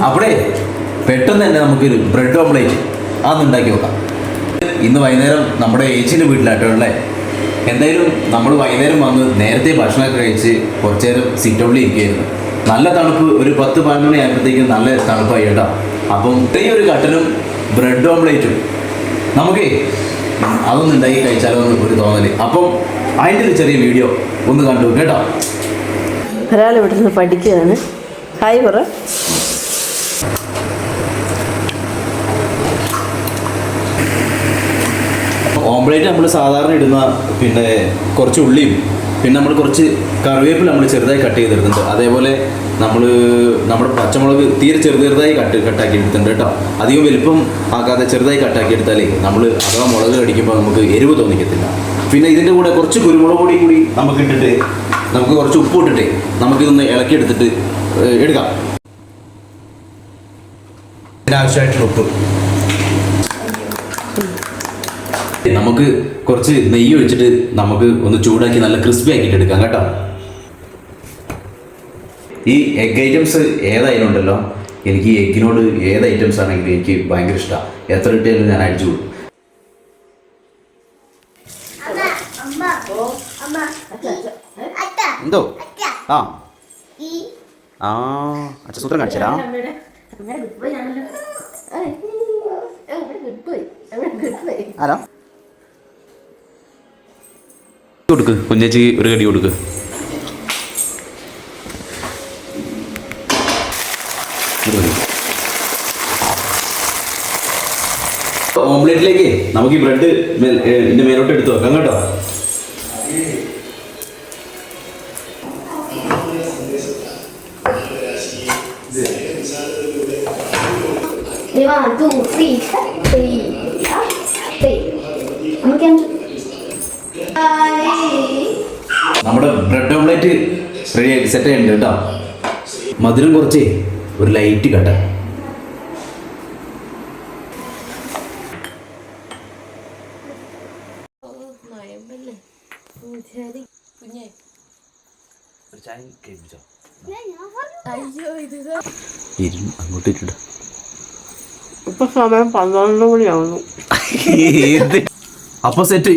അവിടെ പെട്ടെന്ന് തന്നെ നമുക്കൊരു ബ്രെഡ് ഓംലേറ്റ് അതൊന്ന് ഉണ്ടാക്കി നോക്കാം. ഇന്ന് വൈകുന്നേരം നമ്മുടെ ഏച്ചിൻ്റെ വീട്ടിലാട്ടോ ഉള്ളത്. എന്തായാലും നമ്മൾ വൈകുന്നേരം വന്ന് നേരത്തെ ഭക്ഷണമൊക്കെ കഴിച്ച് കുറച്ച് നേരം സിറ്റ് ഔട്ടിൽ ഇരിക്കുകയായിരുന്നു. നല്ല തണുപ്പ്, ഒരു 10-12 മണി ആയപ്പോഴത്തേക്കും നല്ല തണുപ്പായി കേട്ടോ. അപ്പം ഈ ഒരു കട്ടനും ബ്രെഡ് ഓംലേറ്റും നമുക്കേ അതൊന്നും ഉണ്ടാക്കി കഴിച്ചാലോ എന്ന് ഒരു തോന്നല്. അപ്പം അതിൻ്റെ ഒരു ചെറിയ വീഡിയോ ഒന്ന് കണ്ടു കേട്ടോ. ഒരാൾ ഇവിടെ നിന്ന് പഠിക്കുകയാണ്. ഹായ് പറ. ഓംലേറ്റ് നമ്മൾ സാധാരണ ഇടുന്ന പിന്നെ കുറച്ച് ഉള്ളിയും പിന്നെ നമ്മൾ കുറച്ച് കറിവേപ്പില നമ്മൾ ചെറുതായി കട്ട് ചെയ്തെടുക്കുന്നുണ്ട്. അതേപോലെ നമ്മുടെ പച്ചമുളക് തീരെ ചെറുതായി കട്ടാക്കി എടുത്തിട്ടുണ്ട് കേട്ടോ. അധികം വലിപ്പം ആക്കാതെ ചെറുതായി കട്ടാക്കി എടുത്താലേ നമ്മൾ അഥവാ മുളക് കടിക്കുമ്പോൾ നമുക്ക് എരിവ് തോന്നിക്കത്തില്ല. പിന്നെ ഇതിൻ്റെ കൂടെ കുറച്ച് കുരുമുളക് പൊടി കൂടി നമുക്ക് ഇട്ടിട്ട് നമുക്ക് കുറച്ച് ഉപ്പ് ഇട്ടിട്ട് നമുക്കിതൊന്ന് ഇളക്കിയെടുത്തിട്ട് എടുക്കാം. ഇതിനാവശ്യമായിട്ടുള്ള ഉപ്പ് നമുക്ക് കുറച്ച് നെയ്യ് ഒഴിച്ചിട്ട് നമുക്ക് ഒന്ന് ചൂടാക്കി നല്ല ക്രിസ്പി ആക്കിയിട്ട് എടുക്കാം കേട്ടോ. ഈ എഗ് ഐറ്റംസ് ഏതായാലും ഉണ്ടല്ലോ, എനിക്ക് ഈ എഗ്ഗിനോട് ഏത് ഐറ്റംസ് ആണെങ്കിലും എനിക്ക് ഭയങ്കര ഇഷ്ടമാണ്. എത്ര കിട്ടിയാലും ഞാൻ അടിച്ചു കൊടുക്കും. എന്തോ അച്ഛ സൂത്രം കാണിച്ചരാ. ആരാ കൊടുക്ക്, കുഞ്ഞേച്ചി ഒരു കടി കൊടുക്ക്. ഓംലെറ്റിലേക്ക് നമുക്ക് ഈ ബ്രെഡ് ഇതിന്റെ മേലോട്ട് എടുത്ത് വെക്കാം കേട്ടോ. നമ്മുടെ ബ്രെഡ് ഓംലെറ്റ് റെഡി ആയിട്ട് സെറ്റ് ചെയ്യുന്നുണ്ട് കേട്ടോ. മധുരം കുറച്ച് ഒരു ലൈറ്റ് കട്ട. അങ്ങോട്ട് ഇപ്പൊ സമയം 12 മണിയാവുന്നു. അപ്പൊ സെറ്റ്